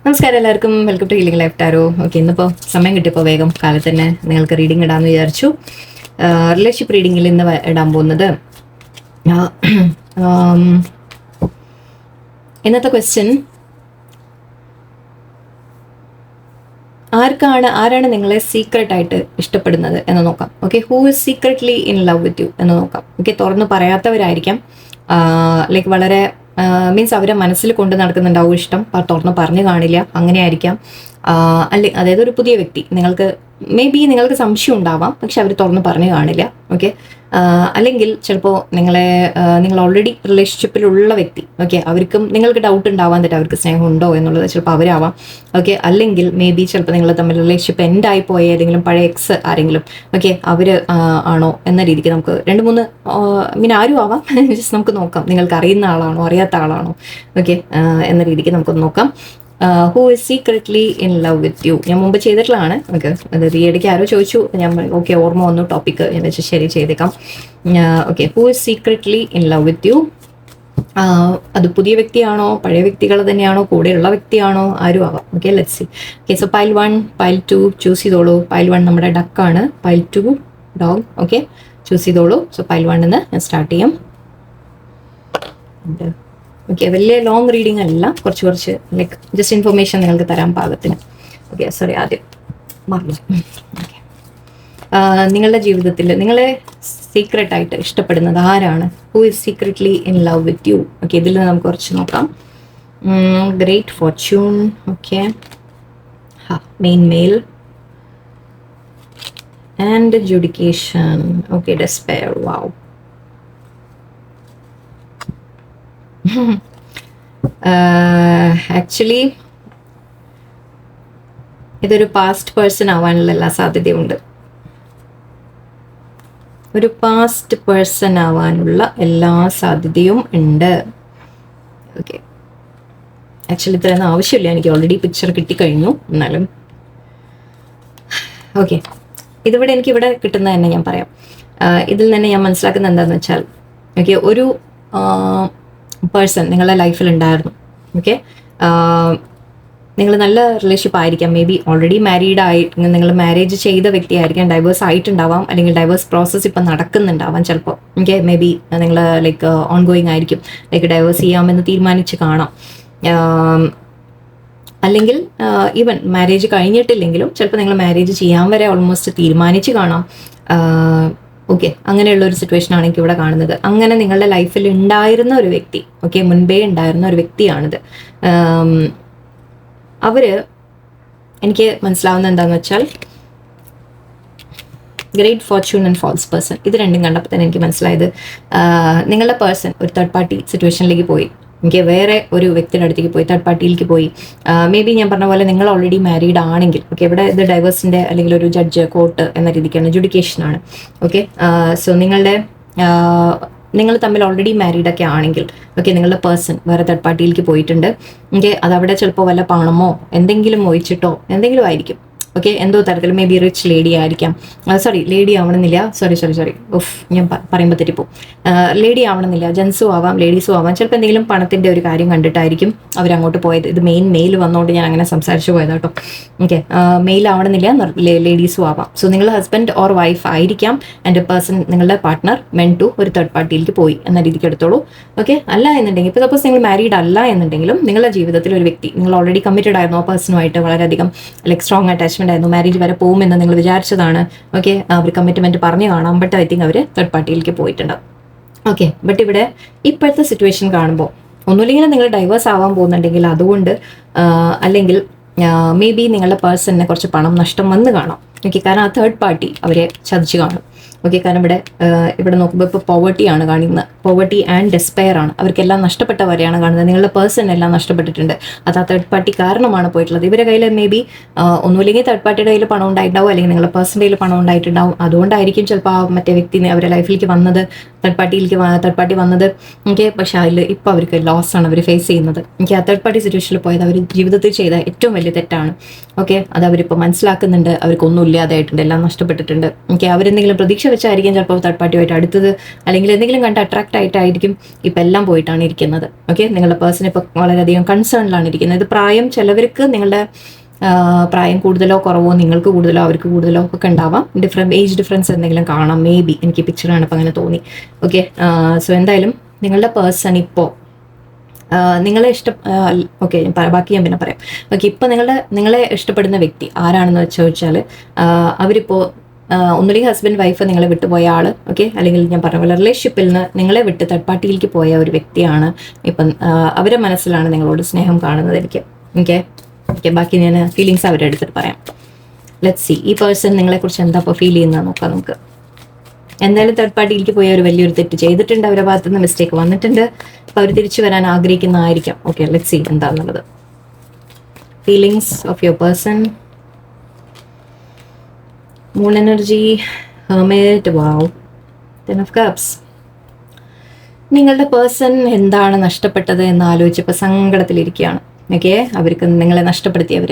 നമസ്കാരം എല്ലാവർക്കും, welcome to healing life tarot. Okay, ഇന്നിപ്പോൾ സമയം കിട്ടിയപ്പോൾ വേഗം കാലത്ത് തന്നെ നിങ്ങൾക്ക് റീഡിംഗ് ഇടാമെന്ന് വിചാരിച്ചു. റിലേഷൻഷിപ്പ് റീഡിങ്ങിൽ ഇന്ന് ഇടാൻ പോകുന്നത് ഇന്നത്തെ ക്വസ്റ്റ്യൻ, ആരാണ് നിങ്ങളെ സീക്രട്ടായിട്ട് ഇഷ്ടപ്പെടുന്നത് എന്ന് നോക്കാം. Okay, who is secretly in love with U എന്ന് നോക്കാം. ഓക്കെ, തുറന്ന് പറയാത്തവരായിരിക്കാം, ലൈക്ക് വളരെ മീൻസ് അവരെ മനസ്സിൽ കൊണ്ട് നടക്കുന്നുണ്ടാവും ഇഷ്ടം, തുറന്ന് പറഞ്ഞു കാണില്ല, അങ്ങനെ ആയിരിക്കാം. അതായത് ഒരു പുതിയ വ്യക്തി നിങ്ങൾക്ക് സംശയം ഉണ്ടാവാം, പക്ഷെ അവർ തുറന്ന് പറഞ്ഞു കാണില്ല. ഓക്കെ, അല്ലെങ്കിൽ ചിലപ്പോൾ നിങ്ങൾ ഓൾറെഡി റിലേഷൻഷിപ്പിലുള്ള വ്യക്തി, ഓക്കെ, അവർക്കും നിങ്ങൾക്ക് ഡൗട്ട് ഉണ്ടാവാൻ തരാം അവർക്ക് സ്നേഹം ഉണ്ടോ എന്നുള്ളത്, ചിലപ്പോൾ അവരാവാം. ഓക്കെ, അല്ലെങ്കിൽ ചിലപ്പോൾ നിങ്ങൾ തമ്മിൽ റിലേഷൻഷിപ്പ് എൻഡായി പോയ ഏതെങ്കിലും പഴയ എക്സ് ആരെങ്കിലും, ഓക്കെ, അവർ ആണോ എന്ന രീതിക്ക് നമുക്ക് 2-3 ആരും ആവാം. ജസ്റ്റ് നമുക്ക് നോക്കാം, നിങ്ങൾക്ക് അറിയുന്ന ആളാണോ അറിയാത്ത ആളാണോ, ഓക്കെ, എന്ന രീതിക്ക് നമുക്കൊന്ന് നോക്കാം. Who is secretly in love with U. ഞാൻ മുമ്പ് ചെയ്തിട്ടുള്ളതാണ്. ഓക്കെ, അത് ഈയിടയ്ക്ക് ആരോ ചോദിച്ചു, ഞാൻ ഓക്കെ ഓർമ്മ വന്നു ടോപ്പിക്ക്, ഞാൻ വെച്ച് ശരി ചെയ്തേക്കാം. Okay, who is secretly in love with U. അത് പുതിയ വ്യക്തിയാണോ, പഴയ വ്യക്തികൾ തന്നെയാണോ, കൂടെയുള്ള വ്യക്തിയാണോ, ആരും ആവാം. Okay, let's C. Okay, so pile 1, pile 2 choose ചെയ്തോളൂ. പൈൽ 1 നമ്മുടെ ഡക്കാണ്, പൈൽ 2 ഡോഗ്. ഓക്കെ, ചൂസ് ചെയ്തോളൂ. സോ പൈൽ 1 ഞാൻ സ്റ്റാർട്ട് ചെയ്യാം. ഓക്കെ, വലിയ ലോങ് റീഡിംഗ് അല്ല, കുറച്ച് ലൈക്ക് ജസ്റ്റ് ഇൻഫർമേഷൻ നിങ്ങൾക്ക് തരാൻ പാകത്തിന്. ഓക്കെ, സോറി, ആദ്യം മറന്നു. ഓക്കെ, നിങ്ങളുടെ ജീവിതത്തിൽ നിങ്ങളെ സീക്രട്ടായിട്ട് ഇഷ്ടപ്പെടുന്നത് ആരാണ്? Who is secretly in love with you. Okay, ഇതിൽ നിന്ന് നമുക്ക് കുറച്ച് നോക്കാം. Great fortune. Okay, main male and ജുഡിക്കേഷൻ. Okay, despair. വാവ്. ആക്ച്വലി ഇതൊരു പാസ്റ്റ് പേഴ്സൺ ആവാനുള്ള എല്ലാ സാധ്യതയുണ്ട്. ഒരു പാസ്റ്റ് പേഴ്സൺ ആവാനുള്ള എല്ലാ സാധ്യതയും ഉണ്ട്. ഓക്കെ, ആക്ച്വലി ഇത്രയൊന്നും ആവശ്യമില്ല, എനിക്ക് ഓൾറെഡി പിക്ചർ കിട്ടിക്കഴിഞ്ഞു. എന്നാലും ഓക്കെ, ഇതിവിടെ എനിക്കിവിടെ കിട്ടുന്നത് തന്നെ ഞാൻ പറയാം. ഇതിൽ തന്നെ ഞാൻ മനസ്സിലാക്കുന്നത് എന്താണെന്ന് വെച്ചാൽ, ഓക്കെ, ഒരു പേഴ്സൺ നിങ്ങളുടെ ലൈഫിൽ ഉണ്ടായിരുന്നു. ഓക്കെ, നിങ്ങൾ നല്ല റിലേഷൻഷിപ്പ് ആയിരിക്കാം, മേ ബി ഓൾറെഡി മാരീഡ് ആയിട്ട് നിങ്ങൾ മാരേജ് ചെയ്ത വ്യക്തിയായിരിക്കാം, ഡൈവേഴ്സ് ആയിട്ടുണ്ടാവാം, അല്ലെങ്കിൽ ഡൈവേഴ്സ് പ്രോസസ്സ് ഇപ്പം നടക്കുന്നുണ്ടാവാം ചിലപ്പോൾ. ഓക്കെ, മേ ബി നിങ്ങൾ ലൈക്ക് ഓൺ ഗോയിങ് ആയിരിക്കും, ലൈക്ക് ഡൈവേഴ്സ് ചെയ്യാമെന്ന് തീരുമാനിച്ച് കാണാം. അല്ലെങ്കിൽ ഈവൻ മാരേജ് കഴിഞ്ഞിട്ടില്ലെങ്കിലും ചിലപ്പോൾ നിങ്ങൾ മാരേജ് ചെയ്യാൻ വരെ ഓൾമോസ്റ്റ് തീരുമാനിച്ച് കാണാം. ഓക്കെ, അങ്ങനെയുള്ള ഒരു സിറ്റുവേഷൻ ആണ് എനിക്ക് ഇവിടെ കാണുന്നത്. അങ്ങനെ നിങ്ങളുടെ ലൈഫിൽ ഉണ്ടായിരുന്ന ഒരു വ്യക്തി, ഓക്കെ, മുൻപേ ഉണ്ടായിരുന്ന ഒരു വ്യക്തിയാണിത്. എനിക്ക് മനസ്സിലാവുന്ന എന്താണെന്ന് വെച്ചാൽ, great fortune and false person, ഇത് രണ്ടും കണ്ടപ്പോൾ തന്നെ എനിക്ക് മനസ്സിലായത് നിങ്ങളുടെ പേഴ്സൺ ഒരു തേർഡ് പാർട്ടി സിറ്റുവേഷനിലേക്ക് പോയി. എനിക്ക് വേറെ ഒരു വ്യക്തിയുടെ അടുത്തേക്ക് പോയി, തേർഡ് പാർട്ടിയിലേക്ക് പോയി. മേ ബി ഞാൻ പറഞ്ഞ പോലെ നിങ്ങൾ ഓൾറെഡി മാരീഡ് ആണെങ്കിൽ, ഓക്കെ, ഇവിടെ ഇത് ഡൈവേഴ്സിൻ്റെ അല്ലെങ്കിൽ ഒരു ജഡ്ജ് കോർട്ട് എന്ന രീതിക്കാണ്, ജുഡിക്കേഷനാണ്. ഓക്കെ, സോ നിങ്ങൾ തമ്മിൽ ഓൾറെഡി മാരീഡ് ഒക്കെ ആണെങ്കിൽ, ഓക്കെ, നിങ്ങളുടെ പേഴ്സൺ വേറെ തേർഡ് പാർട്ടിയിലേക്ക് പോയിട്ടുണ്ട്. ഓക്കെ, അതവിടെ ചിലപ്പോൾ വല്ല പണമോ എന്തെങ്കിലും ഒഴിച്ചിട്ടോ എന്തെങ്കിലും ആയിരിക്കും. ഓക്കെ, എന്തോ തരത്തിൽ മേ ബി റിച്ച് ലേഡി ആയിരിക്കാം. ലേഡി ആവണമെന്നില്ല, സോറി ഞാൻ പറയുമ്പോൾ തെറ്റിപ്പോ. ലേഡി ആവണമെന്നില്ല, ജെൻസും ആവാം, ലേഡീസും ആവാം. ചിലപ്പോൾ എന്തെങ്കിലും പണത്തിൻ്റെ ഒരു കാര്യം കണ്ടിട്ടായിരിക്കും അവരങ്ങോട്ട് പോയത്. ഇത് മെയിൽ വന്നുകൊണ്ട് ഞാൻ അങ്ങനെ സംസാരിച്ചു പോയത് കേട്ടോ. ഓക്കെ, മെയിൽ ആവണമെന്നില്ല, ലേഡീസും ആവാം. സോ നിങ്ങൾ ഹസ്ബൻഡ് ഓർ വൈഫ് ആയിരിക്കാം, ആൻഡ് പേഴ്സൺ നിങ്ങളുടെ പാർട്ട്ണർ മെൻ ടു ഒരു തേർഡ് പാർട്ടിയിലേക്ക് പോയി എന്ന രീതിക്ക് എടുത്തോളൂ. ഓക്കെ, അല്ല എന്നുണ്ടെങ്കിൽ, ഇപ്പോൾ സപ്പോസ് നിങ്ങൾ മാരീഡ് അല്ല എന്നുണ്ടെങ്കിലും നിങ്ങളുടെ ജീവിതത്തിൽ ഒരു വ്യക്തി, നിങ്ങൾ ഓൾറെഡി കമ്മിറ്റഡ് ആയിരുന്നു ആ പേഴ്സണുമായിട്ട്, വളരെയധികം ലൈക്ക് സ്ട്രോങ് അറ്റാച്ച്മെന്റ് ആയിരുന്നു, മാരേജ് വരെ പോകുമെന്ന് നിങ്ങൾ വിചാരിച്ചതാണ്. ഓക്കെ, അവർ കമ്മിറ്റ്മെന്റ് പറഞ്ഞു കാണാം, ബട്ട് ഐ തിങ്ക് അവർ തേർഡ് പാർട്ടിയിലേക്ക് പോയിട്ടുണ്ടാവും. ഓക്കെ, ബട്ട് ഇവിടെ ഇപ്പോഴത്തെ സിറ്റുവേഷൻ കാണുമ്പോൾ ഒന്നുമില്ലെങ്കിൽ നിങ്ങൾ ഡൈവേഴ്സ് ആവാൻ പോകുന്നുണ്ടെങ്കിൽ അതുകൊണ്ട്, അല്ലെങ്കിൽ മേ ബി നിങ്ങളുടെ പേഴ്സണിന് കുറച്ച് പണം നഷ്ടം വന്ന് കാണാം. ഓക്കെ, കാരണം ആ തേർഡ് പാർട്ടി അവരെ ചതിച്ച് കാണും. ഓക്കെ, കാരണം ഇവിടെ നോക്കുമ്പോൾ ഇപ്പോൾ പോവർട്ടിയാണ് കാണുന്നത്, പോവർട്ടി ആൻഡ് ഡെസ്പെയർ ആണ്. അവർക്കെല്ലാം നഷ്ടപ്പെട്ടവരെയാണ് കാണുന്നത്. നിങ്ങളുടെ പേഴ്സൺ എല്ലാം നഷ്ടപ്പെട്ടിട്ടുണ്ട്, അത് ആ തേർഡ് പാർട്ടി കാരണമാണ് പോയിട്ടുള്ളത്. ഇവരുടെ കയ്യിൽ മേ ബി ഒന്നുമില്ലെങ്കിൽ തേർഡ് പാർട്ടിയുടെ കയ്യിൽ പണം ഉണ്ടായിട്ടുണ്ടാവും, അല്ലെങ്കിൽ നിങ്ങളുടെ പേഴ്സൻ്റെ കയ്യിൽ പണം ഉണ്ടായിട്ടുണ്ടാവും. അതുകൊണ്ടായിരിക്കും ചിലപ്പോൾ ആ മറ്റേ വ്യക്തി അവരുടെ ലൈഫിലേക്ക് വന്നത്, തേർഡ് പാർട്ടി വന്നത്. ഓക്കെ, പക്ഷേ അതിൽ ഇപ്പോൾ അവർക്ക് ലോസ് ആണ് അവർ ഫേസ് ചെയ്യുന്നത്. എനിക്ക് ആ തേർഡ് പാർട്ടി സിറ്റുവേഷനിൽ പോയത് അവർ ജീവിതത്തിൽ ചെയ്ത ഏറ്റവും വലിയ തെറ്റാണ്. ഓക്കെ, അത് അവരിപ്പോൾ മനസ്സിലാക്കുന്നുണ്ട്, അവർക്കൊന്നും ഇല്ലാതായിട്ടുണ്ട്, എല്ലാം നഷ്ടപ്പെട്ടിട്ടുണ്ട്. ഓക്കെ, അവരെന്തെങ്കിലും പ്രതീക്ഷ വെച്ചായിരിക്കും ചിലപ്പോൾ തേർഡ് പാർട്ടിയുമായിട്ട് അടുത്തത്, അല്ലെങ്കിൽ എന്തെങ്കിലും കണ്ട് അട്രാക്റ്റ് ആയിട്ടായിരിക്കും ഇപ്പം എല്ലാം പോയിട്ടാണ് ഇരിക്കുന്നത്. ഓക്കെ, നിങ്ങളുടെ പേഴ്സൺ ഇപ്പോൾ വളരെയധികം കൺസേണിലാണ് ഇരിക്കുന്നത്. ഇത് പ്രായം, ചിലവർക്ക് നിങ്ങളുടെ പ്രായം കൂടുതലോ കുറവോ, നിങ്ങൾക്ക് കൂടുതലോ അവർക്ക് കൂടുതലോ ഒക്കെ ഉണ്ടാവാം. ഏജ് ഡിഫറൻസ് എന്തെങ്കിലും കാണാം, മേ ബി. എനിക്ക് പിക്ചറാണ് ഇപ്പം അങ്ങനെ തോന്നി. ഓക്കെ, സോ എന്തായാലും നിങ്ങളുടെ പേഴ്സൺ ഇപ്പോൾ നിങ്ങളെ ഓക്കെ, ബാക്കി ഞാൻ പിന്നെ പറയാം. ഓക്കെ, ഇപ്പം നിങ്ങളെ ഇഷ്ടപ്പെടുന്ന വ്യക്തി ആരാണെന്ന് ചോദിച്ചാൽ അവരിപ്പോൾ ഒന്നുമില്ലെങ്കിൽ ഹസ്ബൻഡ് വൈഫ് നിങ്ങളെ വിട്ടുപോയ ആൾ, ഓക്കെ, അല്ലെങ്കിൽ ഞാൻ പറഞ്ഞ പോലെ റിലേഷൻഷിപ്പിൽ നിന്ന് നിങ്ങളെ വിട്ട് തേർഡ് പാർട്ടിയിലേക്ക് പോയ ഒരു വ്യക്തിയാണ്. ഇപ്പം അവരുടെ മനസ്സിലാണ് നിങ്ങളോട് സ്നേഹം കാണുന്നത് എനിക്ക്. ഓക്കെ, ബാക്കി ഞാൻ ഫീലിങ്സ് അവരുടെ അടുത്തിട്ട് പറയാം. ലെറ്റ്സ് സി, ഈ പേഴ്സൺ നിങ്ങളെക്കുറിച്ച് എന്താ ഇപ്പോൾ ഫീൽ ചെയ്യുന്നത് നോക്കാം നമുക്ക്. എന്തായാലും തേർഡ് പാർട്ടിയിലേക്ക് പോയ ഒരു വലിയൊരു തെറ്റ് ചെയ്തിട്ടുണ്ട്, അവരുടെ ഭാഗത്തുനിന്ന് മിസ്റ്റേക്ക് വന്നിട്ടുണ്ട്. അപ്പോൾ അവർ തിരിച്ചു വരാൻ ആഗ്രഹിക്കുന്നതായിരിക്കാം. ഓക്കെ, ലെറ്റ്സ് സി എന്താണെന്നുള്ളത്. Feelings of your person. Moon energy, hermit, wow, 10 of cups. നിങ്ങളുടെ പേഴ്സൺ എന്താണ് നഷ്ടപ്പെട്ടത് എന്ന് ആലോചിച്ചപ്പോൾ സങ്കടത്തിലിരിക്കുകയാണ്. ഓക്കെ, അവർക്ക് നിങ്ങളെ നഷ്ടപ്പെടുത്തിയവർ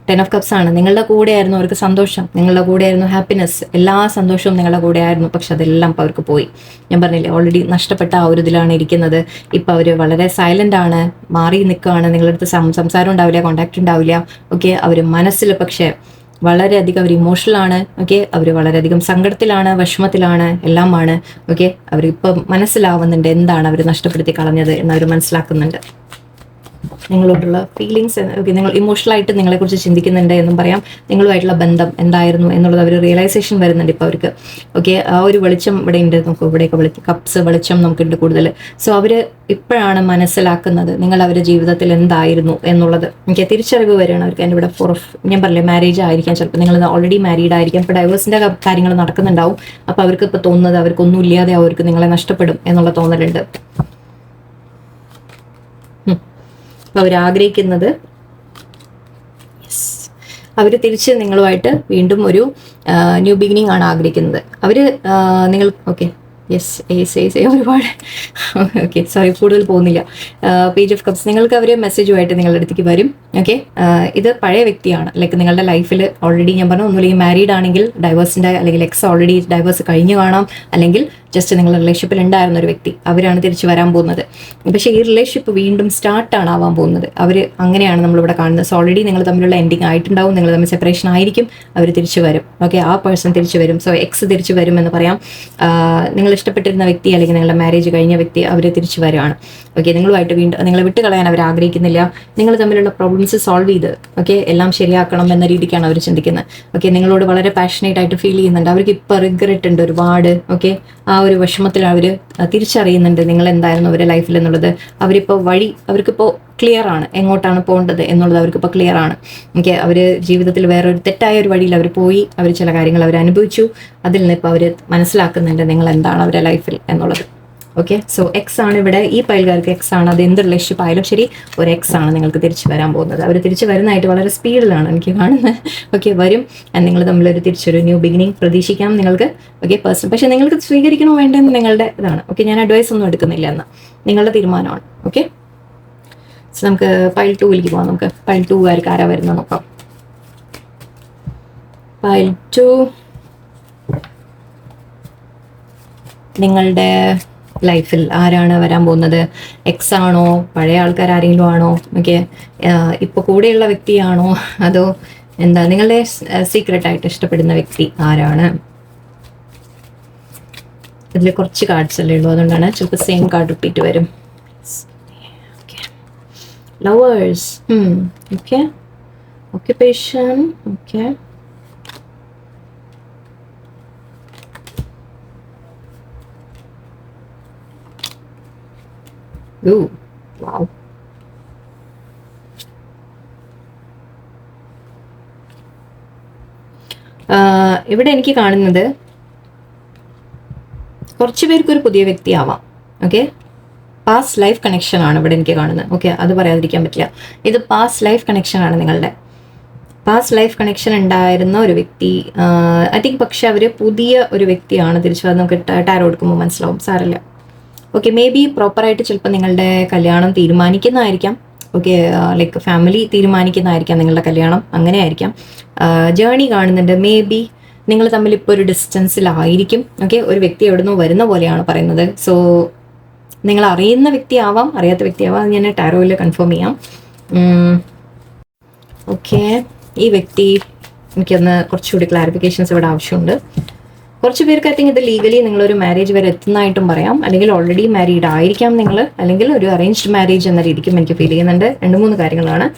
10 of cups ആണ്. നിങ്ങളുടെ കൂടെയായിരുന്നു അവർക്ക് സന്തോഷം, നിങ്ങളുടെ കൂടെയായിരുന്നു ഹാപ്പിനെസ്, എല്ലാ സന്തോഷവും നിങ്ങളുടെ കൂടെ ആയിരുന്നു. പക്ഷെ അതെല്ലാം ഇപ്പോൾ അവർക്ക് പോയി. ഞാൻ പറഞ്ഞില്ലേ, ഓൾറെഡി നഷ്ടപ്പെട്ട ആ ഒരു ഇതിലാണ് ഇരിക്കുന്നത്. ഇപ്പം അവർ വളരെ സൈലൻ്റ് ആണ്, മാറി നിൽക്കുകയാണ്. നിങ്ങളുടെ അടുത്ത് സംസാരം ഉണ്ടാവില്ല, കോണ്ടാക്ട് ഉണ്ടാവില്ല. ഓക്കെ, അവർ മനസ്സിൽ പക്ഷേ വളരെയധികം അവർ ഇമോഷണലാണ്. ഓക്കെ, അവർ വളരെയധികം സങ്കടത്തിലാണ്, വിഷമത്തിലാണ്, എല്ലാമാണ്. ഓക്കെ, അവരിപ്പം മനസ്സിലാവുന്നുണ്ട് എന്താണ് അവർ നഷ്ടപ്പെടുത്തി കളഞ്ഞത് എന്നവർ മനസ്സിലാക്കുന്നുണ്ട്. നിങ്ങളോടുള്ള ഫീലിങ്സ്, ഓക്കെ, നിങ്ങൾ ഇമോഷണലായിട്ട് നിങ്ങളെക്കുറിച്ച് ചിന്തിക്കുന്നുണ്ട് എന്നും പറയാം. നിങ്ങളുമായിട്ടുള്ള ബന്ധം എന്തായിരുന്നു എന്നുള്ളത് അവർ റിയലൈസേഷൻ വരുന്നുണ്ട് ഇപ്പോൾ അവർക്ക്. ഓക്കെ, ആ ഒരു വെളിച്ചം ഇവിടെ ഉണ്ട്. നമുക്ക് ഇവിടെയൊക്കെ കപ്സ് വെളിച്ചം നമുക്കുണ്ട് കൂടുതൽ. സോ അവർ ഇപ്പോഴാണ് മനസ്സിലാക്കുന്നത് നിങ്ങൾ അവരുടെ ജീവിതത്തിൽ എന്തായിരുന്നു എന്നുള്ളത്. എനിക്ക് തിരിച്ചറിവ് വരികയാണ് അവർക്ക്. എൻ്റെ ഇവിടെ ഞാൻ പറഞ്ഞില്ലേ, മാരേജ് ആയിരിക്കാം, ചിലപ്പോൾ നിങ്ങൾ ഓൾറെഡി മാരീഡ് ആയിരിക്കാം. ഇപ്പോൾ ഡൈവേഴ്സിൻ്റെ കാര്യങ്ങൾ നടക്കുന്നുണ്ടാവും. അപ്പോൾ അവർക്ക് ഇപ്പോൾ തോന്നുന്നത് അവർക്കൊന്നും ഇല്ലാതെ അവർക്ക് നിങ്ങളെ നഷ്ടപ്പെടും എന്നുള്ള തോന്നലുണ്ട്. അവരാഗ്രഹിക്കുന്നത് അവർ തിരിച്ച് നിങ്ങളുമായിട്ട് വീണ്ടും ഒരു ന്യൂ ബിഗിനിങ് ആണ് ആഗ്രഹിക്കുന്നത്. അവർ നിങ്ങൾ ഓക്കെ ഒരുപാട് ഓക്കെ, സോറി, കൂടുതൽ പോകുന്നില്ല. പേജ് ഓഫ് കപ്സ്, നിങ്ങൾക്ക് അവർ മെസ്സേജുമായിട്ട് നിങ്ങളുടെ അടുത്തേക്ക് വരും. ഓക്കെ, ഇത് പഴയ വ്യക്തിയാണ്. ലൈക്ക് നിങ്ങളുടെ ലൈഫിൽ ഓൾറെഡി ഞാൻ പറഞ്ഞു, ഒന്നുമില്ലെങ്കിൽ മാരീഡ് ആണെങ്കിൽ ഡൈവേഴ്സിൻ്റെ, അല്ലെങ്കിൽ എക്സ് ഓൾറെഡി ഡൈവേഴ്സ് കഴിഞ്ഞു കാണാം, അല്ലെങ്കിൽ ജസ്റ്റ് നിങ്ങളുടെ റിലേഷൻഷിപ്പിൽ ഉണ്ടായിരുന്ന ഒരു വ്യക്തി, അവരാണ് തിരിച്ച് വരാൻ പോകുന്നത്. പക്ഷേ ഈ റിലേഷൻഷിപ്പ് വീണ്ടും സ്റ്റാർട്ടാണ് ആവാൻ പോകുന്നത്. അവർ അങ്ങനെയാണ് നമ്മളിവിടെ കാണുന്നത്. സോ ഓൾറെഡി നിങ്ങൾ തമ്മിലുള്ള എൻഡിങ് ആയിട്ടുണ്ടാവും, നിങ്ങൾ തമ്മിൽ സെപ്പറേഷൻ ആയിരിക്കും, അവർ തിരിച്ചു വരും. ഓക്കെ, ആ പേഴ്സൺ തിരിച്ചു വരും. സോ എക്സ് തിരിച്ചു വരും എന്ന് പറയാം. നിങ്ങൾ ഇഷ്ടപ്പെട്ടിരുന്ന വ്യക്തി, അല്ലെങ്കിൽ നിങ്ങളുടെ മാരേജ് കഴിഞ്ഞ വ്യക്തി, അവർ തിരിച്ചു വരികയാണ്. ഓക്കെ, നിങ്ങളുമായിട്ട് വീണ്ടും നിങ്ങളെ വിട്ട് കളയാൻ അവർ ആഗ്രഹിക്കുന്നില്ല. നിങ്ങൾ തമ്മിലുള്ള പ്രോബ്ലംസ് സോൾവ് ചെയ്ത് ഓക്കെ എല്ലാം ശരിയാക്കണം എന്ന രീതിക്കാണ് അവർ ചിന്തിക്കുന്നത്. ഓക്കെ, നിങ്ങളോട് വളരെ പാഷനേറ്റ് ആയിട്ട് ഫീൽ ചെയ്യുന്നുണ്ട്. അവർക്ക് ഇപ്പോൾ റിഗ്രറ്റ് ഉണ്ട് ഒരുപാട്. ഓക്കെ, ആ ഒരു വിഷമത്തിൽ അവർ തിരിച്ചറിയുന്നുണ്ട് നിങ്ങൾ എന്തായിരുന്നു അവരുടെ ലൈഫിൽ എന്നുള്ളത്. അവരിപ്പോൾ അവർക്കിപ്പോൾ ക്ലിയർ ആണ് എങ്ങോട്ടാണ് പോകേണ്ടത് എന്നുള്ളത്. അവർക്കിപ്പോൾ ക്ലിയർ ആണ്. ഓക്കെ, അവർ ജീവിതത്തിൽ വേറൊരു തെറ്റായ ഒരു വഴിയിൽ അവർ പോയി, അവർ ചില കാര്യങ്ങൾ അവർ അനുഭവിച്ചു. അതിൽ നിന്ന് ഇപ്പോൾ അവർ മനസ്സിലാക്കുന്നുണ്ട് നിങ്ങൾ എന്താണ് അവരുടെ ലൈഫിൽ എന്നുള്ളത്. ഓക്കെ, സോ എക്സ് ആണ് ഇവിടെ. ഈ പൈൽകാർക്ക് എക്സ് ആണ്. അത് എന്ത് റിലേഷൻഷിപ്പ് ആയാലും ശരി, ഒരു എക്സ് ആണ് നിങ്ങൾക്ക് തിരിച്ചു വരാൻ പോകുന്നത്. അവർ തിരിച്ചു വരുന്നതായിട്ട് വളരെ സ്പീഡിലാണ് എനിക്ക് കാണുന്നത്. ഓക്കെ, വരും. നിങ്ങൾ തമ്മിലൊരു തിരിച്ചൊരു ന്യൂ ബിഗിനിങ് പ്രതീക്ഷിക്കാം നിങ്ങൾക്ക്. ഓക്കെ, പേഴ്സൺ പക്ഷേ നിങ്ങൾക്ക് സ്വീകരിക്കണോ വേണ്ടെന്ന് നിങ്ങളുടെ ഇതാണ്. ഓക്കെ, ഞാൻ അഡ്വൈസ് ഒന്നും എടുക്കുന്നില്ല എന്ന് നിങ്ങളുടെ തീരുമാനമാണ്. ഓക്കെ, സോ നമുക്ക് പൈൽ 2ലേക്ക് പോകാം. നമുക്ക് പൈൽ 2കാർക്ക് ആരാ വരുന്നത് നോക്കാം. പൈൽ 2 നിങ്ങളുടെ ലൈഫിൽ ആരാണ് വരാൻ പോകുന്നത്? എക്സ് ആണോ, പഴയ ആൾക്കാർ ആരെങ്കിലും ആണോ? ഓക്കെ, ഇപ്പോൾ കൂടെയുള്ള വ്യക്തിയാണോ, അതോ എന്താ നിങ്ങളുടെ സീക്രട്ടായിട്ട് ഇഷ്ടപ്പെടുന്ന വ്യക്തി ആരാണ്? ഇതിൽ കുറച്ച് കാർഡ്സ് അല്ലേ ഉള്ളൂ, അതുകൊണ്ടാണ് ചിലപ്പോൾ സെയിം കാർഡ് റിപ്പീറ്റ് വരും. Lovers, okay, occupation, okay, ooh, wow. ഇവിടെ എനിക്ക് കാണുന്നത് കുറച്ച് പേർക്കൊരു പുതിയ വ്യക്തിയാവാം. ഓക്കെ, പാസ്റ്റ് ലൈഫ് കണക്ഷൻ ആണ് ഇവിടെ എനിക്ക് കാണുന്നത്. ഓക്കെ, അത് പറയാതിരിക്കാൻ പറ്റില്ല. ഇത് പാസ്റ്റ് ലൈഫ് കണക്ഷൻ ആണ്. നിങ്ങളുടെ പാസ്റ്റ് ലൈഫ് കണക്ഷൻ ഉണ്ടായിരുന്ന ഒരു വ്യക്തി ഐ തിങ്ക്. പക്ഷെ അവർ പുതിയ ഒരു വ്യക്തിയാണ് തിരിച്ചു വന്ന് നമുക്ക് ടാരോ എടുക്കുമ്പോൾ മനസ്സിലാവും. സാരമില്ല. ഓക്കെ, മേ ബി പ്രോപ്പറായിട്ട് ചിലപ്പോൾ നിങ്ങളുടെ കല്യാണം തീരുമാനിക്കുന്നതായിരിക്കാം. ഓക്കെ, ലൈക്ക് ഫാമിലി തീരുമാനിക്കുന്നതായിരിക്കാം നിങ്ങളുടെ കല്യാണം, അങ്ങനെ ആയിരിക്കാം. ജേണി കാണുന്നുണ്ട്. മേ ബി നിങ്ങൾ തമ്മിൽ ഇപ്പോൾ ഒരു ഡിസ്റ്റൻസിലായിരിക്കും. ഓക്കെ, ഒരു വ്യക്തി എവിടെ നിന്നോ വരുന്ന പോലെയാണ് പറയുന്നത്. സോ നിങ്ങൾ അറിയുന്ന വ്യക്തിയാവാം, അറിയാത്ത വ്യക്തിയാവാം, അത് ഞാൻ ടാരോയിൽ കൺഫേം ചെയ്യാം. ഓക്കെ, ഈ വ്യക്തി എനിക്കൊന്ന് കുറച്ചുകൂടി ക്ലാരിഫിക്കേഷൻസ് ഇവിടെ ആവശ്യമുണ്ട്. കുറച്ച് പേർക്ക് ഐ തിങ്ക് ഇത് ലീഗലി നിങ്ങളൊരു മാരേജ് വരെ എത്തുന്നതായിട്ടും പറയാം, അല്ലെങ്കിൽ ഓൾറെഡി മാരീഡ് ആയിരിക്കാം നിങ്ങൾ, അല്ലെങ്കിൽ ഒരു അറേഞ്ച്ഡ് മാരേജ് എന്ന രീതിക്കും എനിക്ക് ഫീൽ ചെയ്യുന്നുണ്ട്. 2-3 കാര്യങ്ങളാണ്.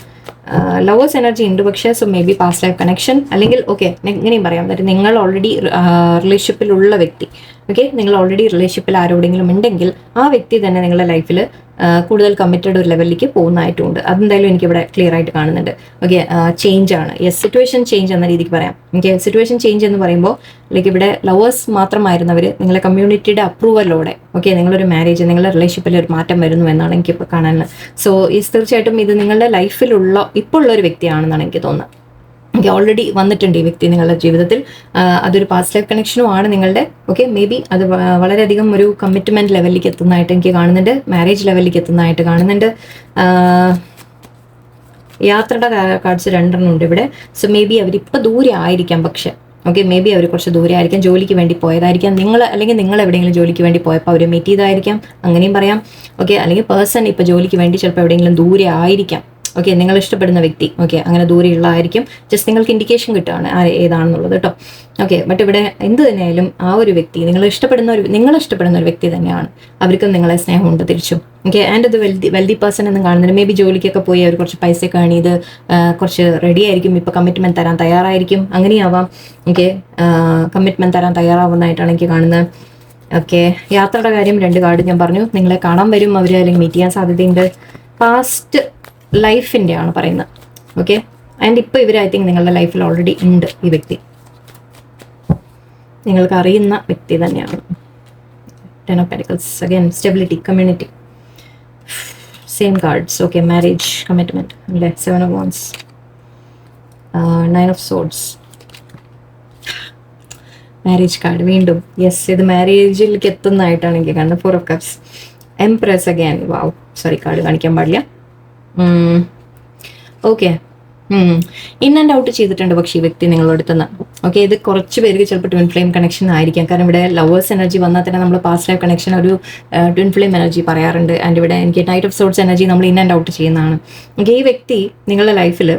ലവേഴ്സ് എനർജി ഉണ്ട്, പക്ഷേ so may be past life connection, അല്ലെങ്കിൽ ഓക്കെ ഇങ്ങനെയും പറയാം, അതായത് നിങ്ങൾ ഓൾറെഡി റിലേഷൻഷിപ്പിലുള്ള വ്യക്തി. ഓക്കെ, നിങ്ങൾ ഓൾറെഡി റിലേഷൻഷിപ്പിൽ ആരോടെങ്കിലും ഉണ്ടെങ്കിൽ ആ വ്യക്തി തന്നെ നിങ്ങളുടെ ലൈഫിൽ കൂടുതൽ കമ്മിറ്റഡ് ഒരു ലെവലിലേക്ക് പോകുന്നതായിട്ടുണ്ട്. അതെന്തായാലും എനിക്കിവിടെ ക്ലിയർ ആയിട്ട് കാണുന്നുണ്ട്. ഓക്കെ, ചേഞ്ച് ആണ്. യെസ്, സിറ്റുവേഷൻ ചേഞ്ച് എന്ന രീതിക്ക് പറയാം. ഓക്കെ, സിറ്റുവേഷൻ ചേഞ്ച് എന്ന് പറയുമ്പോൾ ലൈക്ക് ഇവിടെ ലവേഴ്സ് മാത്രമായിരുന്നവർ നിങ്ങളെ കമ്മ്യൂണിറ്റിയുടെ അപ്രൂവലോടെ ഓക്കെ നിങ്ങളൊരു മാരേജ്, നിങ്ങളുടെ റിലേഷൻഷിപ്പിൽ ഒരു മാറ്റം വരുന്നു എന്നാണ് എനിക്കിപ്പോൾ കാണാനുള്ളത്. സോ തീർച്ചയായിട്ടും ഇത് നിങ്ങളുടെ ലൈഫിലുള്ള ഇപ്പോൾ ഉള്ള ഒരു വ്യക്തിയാണെന്നാണ് എനിക്ക് തോന്നുന്നത്. ഓക്കെ, ഓൾറെഡി വന്നിട്ടുണ്ട് ഈ വ്യക്തി നിങ്ങളുടെ ജീവിതത്തിൽ. അതൊരു പാസ്റ്റ് ലൈഫ് കണക്ഷനും ആണ് നിങ്ങളുടെ. ഓക്കെ, മേ ബി അത് വളരെയധികം ഒരു കമ്മിറ്റ്മെന്റ് ലെവലിലേക്ക് എത്തുന്നതായിട്ട് എനിക്ക് കാണുന്നുണ്ട്, മാരേജ് ലെവലിലേക്ക് എത്തുന്നതായിട്ട് കാണുന്നുണ്ട്. യാത്രയുടെ കാർഡ്സ് 2 ഉണ്ട് ഇവിടെ. സോ മേ ബി അവരിപ്പോൾ ദൂരെ ആയിരിക്കാം, പക്ഷെ ഓക്കെ മേ ബി അവർ കുറച്ച് ദൂരെ ആയിരിക്കാം, ജോലിക്ക് വേണ്ടി പോയതായിരിക്കാം നിങ്ങൾ, അല്ലെങ്കിൽ നിങ്ങൾ എവിടെയെങ്കിലും ജോലിക്ക് വേണ്ടി പോയപ്പോൾ അവർ മീറ്റ് ചെയ്തായിരിക്കാം, അങ്ങനെയും പറയാം. ഓക്കെ, അല്ലെങ്കിൽ പേഴ്സൺ ഇപ്പോൾ ജോലിക്ക് വേണ്ടി ചിലപ്പോൾ എവിടെയെങ്കിലും ദൂരെ ആയിരിക്കാം. ഓക്കെ, നിങ്ങൾ ഇഷ്ടപ്പെടുന്ന വ്യക്തി ഓക്കെ അങ്ങനെ ദൂരെയുള്ളതായിരിക്കും. ജസ്റ്റ് നിങ്ങൾക്ക് ഇൻഡിക്കേഷൻ കിട്ടുകയാണ് ഏതാണെന്നുള്ളത് കേട്ടോ. ഓക്കെ, ബട്ട് ഇവിടെ എന്ത് തന്നെയായാലും ആ ഒരു വ്യക്തി നിങ്ങൾ ഇഷ്ടപ്പെടുന്ന ഒരു വ്യക്തി തന്നെയാണ്. അവർക്കും നിങ്ങളെ സ്നേഹമുണ്ട് തിരിച്ചും. ഓക്കെ, ആൻഡ് ഇത് വെൽതി പേഴ്സൺ എന്നും കാണുന്നുണ്ട്. മേ ബി ജോലിക്കൊക്കെ പോയി അവർ കുറച്ച് പൈസയൊക്കെ ഏൺ ചെയ്ത് കുറച്ച് റെഡി ആയിരിക്കും, ഇപ്പോൾ കമ്മിറ്റ്മെന്റ് തരാൻ തയ്യാറായിരിക്കും, അങ്ങനെയാവാം. ഓക്കെ, കമ്മിറ്റ്മെന്റ് തരാൻ തയ്യാറാവുന്നതായിട്ടാണ് എനിക്ക് കാണുന്നത്. ഓക്കെ, യാത്രയുടെ കാര്യം 2 കാർഡ് ഞാൻ പറഞ്ഞു. നിങ്ങളെ കാണാൻ വരും അവർ, അല്ലെങ്കിൽ മീറ്റ് ചെയ്യാൻ സാധ്യതയുണ്ട്. പാസ്റ്റ് ലൈഫിൻ്റെ ആണ് പറയുന്നത്. ഓക്കെ, ആൻഡ് ഇപ്പോൾ ഇവർ ഐ തിങ്ക് നിങ്ങളുടെ ലൈഫിൽ ഓൾറെഡി ഉണ്ട്. ഈ വ്യക്തി നിങ്ങൾക്ക് അറിയുന്ന വ്യക്തി തന്നെയാണ്. 10 of Pentacles, again stability, community, same cards. Okay, marriage, commitment, അല്ലേ? 7 of Wands, 9 of Swords, marriage card വീണ്ടും. യെസ്, ഇത് മാരേജിലേക്ക് എത്തുന്നതായിട്ടാണ് എനിക്ക് കാണുന്നത്. 4 of Cups, Empress again. Wow, sorry card കാണിക്കാൻ പാടില്ല. ഓക്കെ, ഇൻ ആൻഡ് ഔട്ട് ചെയ്തിട്ടുണ്ട് പക്ഷേ ഈ വ്യക്തി നിങ്ങളുടെ അടുത്തുനിന്ന്. ഓക്കെ, ഇത് കുറച്ച് പേർക്ക് ചിലപ്പോൾ ട്വിൻ ഫ്ലെയിം കണക്ഷൻ ആയിരിക്കാം, കാരണം ഇവിടെ ലവേഴ്സ് എനർജി വന്നാൽ തന്നെ നമ്മൾ പാസ്റ്റ് ലൈഫ് കണക്ഷൻ ഒരു ട്വിൻ ഫ്ലെയിം എനർജി പറയാറുണ്ട്. ആൻഡ് ഇവിടെ എനിക്ക് നൈറ്റ് ഓഫ് സോർട്സ് എനർജി നമ്മൾ ഇൻ ആൻഡ് ഔട്ട് ചെയ്യുന്നതാണ്. ഓക്കെ, ഈ വ്യക്തി നിങ്ങളുടെ ലൈഫിൽ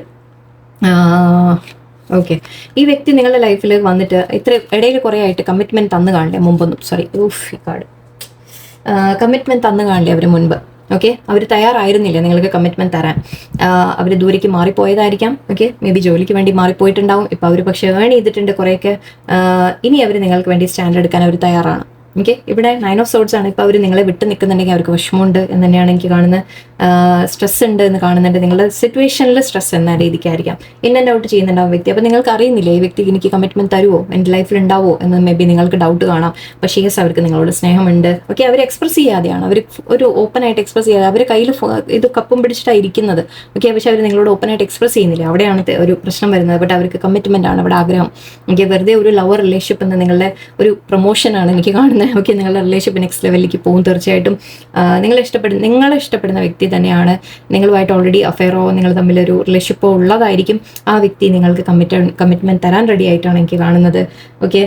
ഈ വ്യക്തി നിങ്ങളുടെ ലൈഫിൽ വന്നിട്ട് ഇത്ര ഇടയിൽ കുറേ ആയിട്ട് കമ്മിറ്റ്മെന്റ് തന്നു കാണില്ലേ മുമ്പൊന്നും, സോറി ഈ കാർഡ് കമ്മിറ്റ്മെന്റ് തന്നു കാണില്ലേ അവർ മുൻപ്. ഓക്കെ, അവർ തയ്യാറായിരുന്നില്ല നിങ്ങൾക്ക് കമ്മിറ്റ്മെന്റ് തരാൻ. അവർ ദൂരേക്ക് മാറിപ്പോയതായിരിക്കാം. ഓക്കെ, മേ ബി ജോലിക്ക് വേണ്ടി മാറിപ്പോയിട്ടുണ്ടാവും. ഇപ്പോൾ അവർ പക്ഷേ ഏൺ ചെയ്തിട്ടുണ്ട് കുറേയൊക്കെ. ഇനി അവർ നിങ്ങൾക്ക് വേണ്ടി സ്റ്റാൻഡ് എടുക്കാൻ അവർ തയ്യാറാണ്. ഓക്കെ, ഇവിടെ 9 of Swords ആണ്. ഇപ്പോൾ അവർ നിങ്ങളെ വിട്ട് നിൽക്കുന്നുണ്ടെങ്കിൽ അവർക്ക് വിഷമമുണ്ട് എന്ന് തന്നെയാണ് എനിക്ക് കാണുന്നത്. സ്ട്രെസ് ഉണ്ട് എന്ന് കാണുന്നുണ്ട്. നിങ്ങളുടെ സിറ്റുവേഷനിൽ സ്ട്രെസ് എന്ന രീതിക്കായിരിക്കാം ഇൻ ആൻഡ് ഔട്ട് ചെയ്യുന്നുണ്ടാവും വ്യക്തി. അപ്പോൾ നിങ്ങൾക്ക് അറിയുന്നില്ല ഈ വ്യക്തിക്ക് എനിക്ക് കമ്മിറ്റ്മെന്റ് തരുമോ, എൻ്റെ ലൈഫിൽ ഉണ്ടാവോ എന്ന് മേ ബി നിങ്ങൾക്ക് ഡൗട്ട് കാണാം. പക്ഷേ യെസ്, അവർക്ക് നിങ്ങളോട് സ്നേഹമുണ്ട്. ഓക്കെ, അവർ എക്സ്പ്രസ് ചെയ്യാതെയാണ്, അവർ ഒരു ഓപ്പണായിട്ട് എക്സ്പ്രസ് ചെയ്യാതെ അവർ കയ്യിൽ ഇത് കപ്പും പിടിച്ചിട്ടാണ് ഇരിക്കുന്നത്. ഓക്കെ, പക്ഷേ അവർ നിങ്ങളോട് ഓപ്പണായിട്ട് എക്സ്പ്രസ് ചെയ്യുന്നില്ല. അവിടെയാണ് ഒരു പ്രശ്നം വരുന്നത്. ബട്ട് അവർക്ക് കമ്മിറ്റ്മെന്റ് ആണ് അവിടെ ആഗ്രഹം. ഓക്കെ, വെറുതെ ഒരു ലവർ റിലേഷൻഷിപ്പ് എന്ന നിങ്ങളുടെ ഒരു പ്രൊമോഷനാണ് എനിക്ക് കാണുന്നത്. ഓക്കെ, നിങ്ങളുടെ റിലേഷൻഷിപ്പ് നെക്സ്റ്റ് ലെവലിലേക്ക് പോകും തീർച്ചയായിട്ടും. നിങ്ങളെ ഇഷ്ടപ്പെടുന്ന വ്യക്തി തന്നെയാണ്. നിങ്ങളുമായിട്ട് ഓൾറെഡി അഫെയറോ നിങ്ങൾ തമ്മിലൊരു റിലേഷൻഷിപ്പോ ഉള്ളതായിരിക്കും. ആ വ്യക്തി നിങ്ങൾക്ക് കമ്മിറ്റ്മെന്റ് തരാൻ റെഡി ആയിട്ടാണ് എനിക്ക് കാണുന്നത്. ഓക്കെ,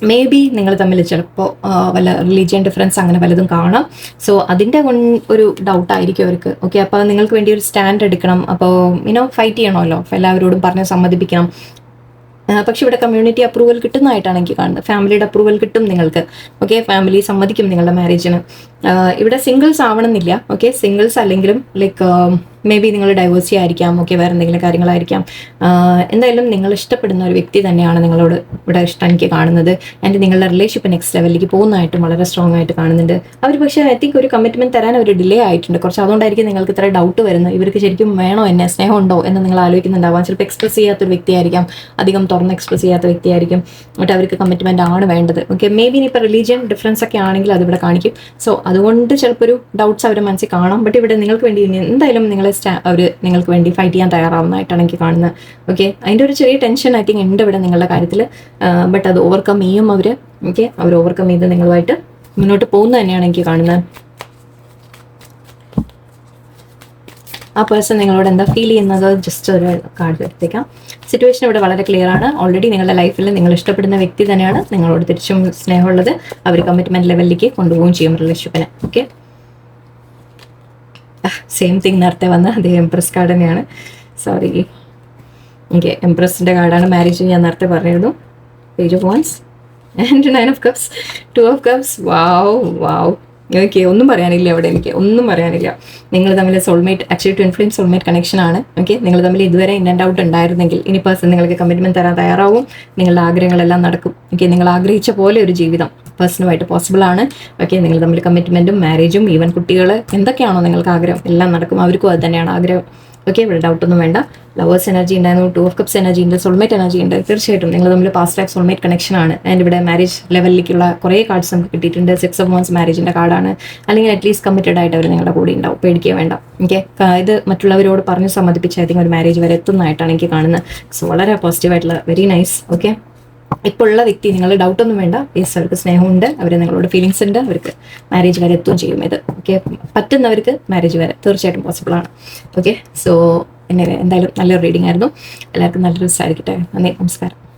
മേ ബി നിങ്ങൾ തമ്മിൽ ചിലപ്പോൾ വല്ല റിലീജിയൻ ഡിഫറൻസ് അങ്ങനെ പലതും കാണാം. സോ അതിൻ്റെ ഒരു ഡൗട്ടായിരിക്കും അവർക്ക്. ഓക്കെ, അപ്പോൾ നിങ്ങൾക്ക് വേണ്ടി ഒരു സ്റ്റാൻഡ് എടുക്കണം. അപ്പോൾ ഫൈറ്റ് ചെയ്യണമല്ലോ, എല്ലാവരോടും പറഞ്ഞ് സമ്മതിപ്പിക്കണം. പക്ഷെ ഇവിടെ കമ്മ്യൂണിറ്റി അപ്രൂവൽ കിട്ടുന്നതായിട്ടാണ് എനിക്ക് കാണുന്നത്. ഫാമിലിയുടെ അപ്രൂവൽ കിട്ടും നിങ്ങൾക്ക്. ഓക്കെ, ഫാമിലി സമ്മതിക്കും നിങ്ങളുടെ മാരേജിന്. ഇവിടെ സിംഗിൾസ് ആവണമെന്നില്ല. ഓക്കെ, സിംഗിൾസ് അല്ലെങ്കിലും ലൈക്ക് മേ ബി നിങ്ങൾ ഡൈവേഴ്സി ആയിരിക്കാം. ഓക്കെ, വേറെ എന്തെങ്കിലും കാര്യങ്ങളായിരിക്കാം. എന്തായാലും നിങ്ങൾ ഇഷ്ടപ്പെടുന്ന ഒരു വ്യക്തി തന്നെയാണ് നിങ്ങളോട് ഇവിടെ ഇഷ്ടം എനിക്ക് കാണുന്നത്. ആൻഡ് നിങ്ങളുടെ റിലേഷൻഷിപ്പ് നെക്സ്റ്റ് ലെവലിലേക്ക് പോകുന്നതായിട്ടും വളരെ സ്ട്രോങ് ആയിട്ട് കാണുന്നുണ്ട്. അവർ പക്ഷേ ഐ തിങ്ക് ഒരു കമ്മിറ്റ്മെന്റ് തരാൻ ഒരു ഡിലേ ആയിട്ടുണ്ട് കുറച്ച്. അതുകൊണ്ടായിരിക്കും നിങ്ങൾക്ക് ഇത്ര ഡൗട്ട് വരുന്നത്. ഇവർക്ക് ശരിക്കും വേണോ, എന്നെ സ്നേഹമുണ്ടോ എന്ന് നിങ്ങൾ ആലോചിക്കുന്നുണ്ടാവാം. ചിലപ്പോൾ എക്സ്പ്രസ് ചെയ്യാത്തൊരു വ്യക്തിയായിരിക്കാം, അധികം തുറന്ന് എക്സ്പ്രസ് ചെയ്യാത്ത വ്യക്തിയായിരിക്കും. എന്നിട്ട് അവർക്ക് കമ്മിറ്റ്മെന്റ് ആണ് വേണ്ടത്. ഓക്കെ, മേ ബി ഇപ്പോൾ റിലീജിയൻ ഡിഫറൻസ് ഒക്കെ ആണെങ്കിൽ അതിവിടെ കാണിക്കും. സോ അതുകൊണ്ട് ചിലപ്പോൾ ഒരു ഡൗട്ട്സ് അവരുടെ മനസ്സിൽ കാണാം. ബട്ട് ഇവിടെ നിങ്ങൾക്ക് വേണ്ടി എന്തായാലും അവർ നിങ്ങൾക്ക് വേണ്ടി ഫൈറ്റ് ചെയ്യാൻ തയ്യാറാവുന്നതായിട്ടാണ് എനിക്ക് കാണുന്നത്. ഓക്കെ, അതിൻ്റെ ഒരു ചെറിയ ടെൻഷൻ ഐ തിങ്ക് ഉണ്ട് ഇവിടെ നിങ്ങളുടെ കാര്യത്തിൽ. ബട്ട് അത് ഓവർകം ചെയ്യും അവർ. ഓക്കെ, അവർ ഓവർകം ചെയ്ത് നിങ്ങളുമായിട്ട് മുന്നോട്ട് പോകുന്നത് തന്നെയാണ് എനിക്ക് കാണുന്നത്. ആ പേഴ്സൺ നിങ്ങളോട് എന്താ ഫീൽ ചെയ്യുന്നത് ജസ്റ്റ് ഒരു കാർഡ് എടുത്തേക്കാം. സിറ്റുവേഷൻ ഇവിടെ വളരെ ക്ലിയർ ആണ്. ഓൾറെഡി നിങ്ങളുടെ ലൈഫിൽ നിങ്ങൾ ഇഷ്ടപ്പെടുന്ന വ്യക്തി തന്നെയാണ് നിങ്ങളോട് തിരിച്ചും സ്നേഹമുള്ളത്. അവർ കമ്മിറ്റ്മെന്റ് ലെവലിലേക്ക് കൊണ്ടുപോവുകയും ചെയ്യും റിലേഷൻഷിപ്പിനെ. ഓക്കെ, സെയിം തിങ് നേരത്തെ വന്ന അതേ എംപ്രസ് കാർഡ് തന്നെയാണ്. സോറി, ഓക്കെ, എംപ്രസിൻ്റെ കാർഡാണ്. മാരേജ് ഞാൻ നേരത്തെ പറഞ്ഞിരുന്നു. Page of wands and 9 of cups, 2 of cups. Wow wow. Okay, ഒന്നും പറയാനില്ല അവിടെ, എനിക്ക് ഒന്നും പറയാനില്ല. നിങ്ങൾ തമ്മിൽ soulmate, actually twin flame soulmate connection ആണ്. ഓക്കെ, നിങ്ങൾ തമ്മിൽ ഇതുവരെ ഇൻ ആൻഡ് ഔട്ട് ഉണ്ടായിരുന്നെങ്കിൽ ഇനി പേഴ്സൺ നിങ്ങൾക്ക് കമ്മിറ്റ്മെന്റ് തരാൻ തയ്യാറാവും. നിങ്ങളുടെ ആഗ്രഹങ്ങളെല്ലാം നടക്കും. ഓക്കെ, നിങ്ങൾ ആഗ്രഹിച്ച പോലെ ഒരു ജീവിതം പേഴ്സണുമായിട്ട് പോസിബിൾ ആണ്. ഓക്കെ, നിങ്ങൾ തമ്മിൽ കമ്മിറ്റ്മെന്റും മാരേജും ഈവൻ കുട്ടികൾ എന്തൊക്കെയാണോ നിങ്ങൾക്ക് ആഗ്രഹം എല്ലാം നടക്കും. അവർക്കും അത് തന്നെയാണ് ആഗ്രഹം. ഓക്കെ, ഇവിടെ ഡൗട്ടൊന്നും വേണ്ട. ലവേഴ്സ് എനർജി ഉണ്ടായിരുന്നു, 2 ഓഫ് കപ്സ് എനർജി ഉണ്ട്, സോൾമേറ്റ് എനർജി ഉണ്ട്. തീർച്ചയായിട്ടും നിങ്ങൾ തമ്മിൽ പാസ്റ്റ് ലൈഫ് സോൾമേറ്റ് കണക്ഷൻ ആണ്. ആൻഡ് ഇവിടെ മാരേജ് ലെവലിലേക്കുള്ള കുറേ കാർഡ്സ് നമുക്ക് കിട്ടിയിട്ടുണ്ട്. 6 ഓഫ് വൺസ് മാരേജിൻ്റെ കാർഡാണ്. അല്ലെങ്കിൽ അറ്റ്ലീസ്റ്റ് കമ്മിറ്റഡ് ആയിട്ട് അവർ നിങ്ങളുടെ കൂടെ ഉണ്ടാവും, പേടിക്കുക വേണ്ട. ഓക്കെ, ഇത് മറ്റുള്ളവരോട് പറഞ്ഞ് സമ്മതിപ്പിച്ച് ഐ തിങ്ക് ഒരു മാരേജ് വരെ എത്തുന്നതായിട്ടാണ് എനിക്ക് കാണുന്നത്. സോ വളരെ പോസിറ്റീവായിട്ടുള്ള വെരി നൈസ്. ഓക്കെ, ഇപ്പോൾ ഉള്ള വ്യക്തി നിങ്ങൾ ഡൗട്ടൊന്നും വേണ്ട. യെസ്, അവർക്ക് സ്നേഹമുണ്ട്, അവർ നിങ്ങളോട് ഫീലിങ്സ് ഉണ്ട്, അവർക്ക് മാരേജ് വരെ എത്തുകയും ചെയ്യും. ഇത് ഓക്കെ, പറ്റുന്നവർക്ക് മാരേജ് വരെ തീർച്ചയായിട്ടും പോസിബിൾ ആണ്. ഓക്കെ, സോ എന്തായാലും നല്ലൊരു റീഡിംഗ് ആയിരുന്നു. എല്ലാവർക്കും നല്ലൊരു ദിവസമായിരിക്കട്ടെ. നന്ദി, നമസ്കാരം.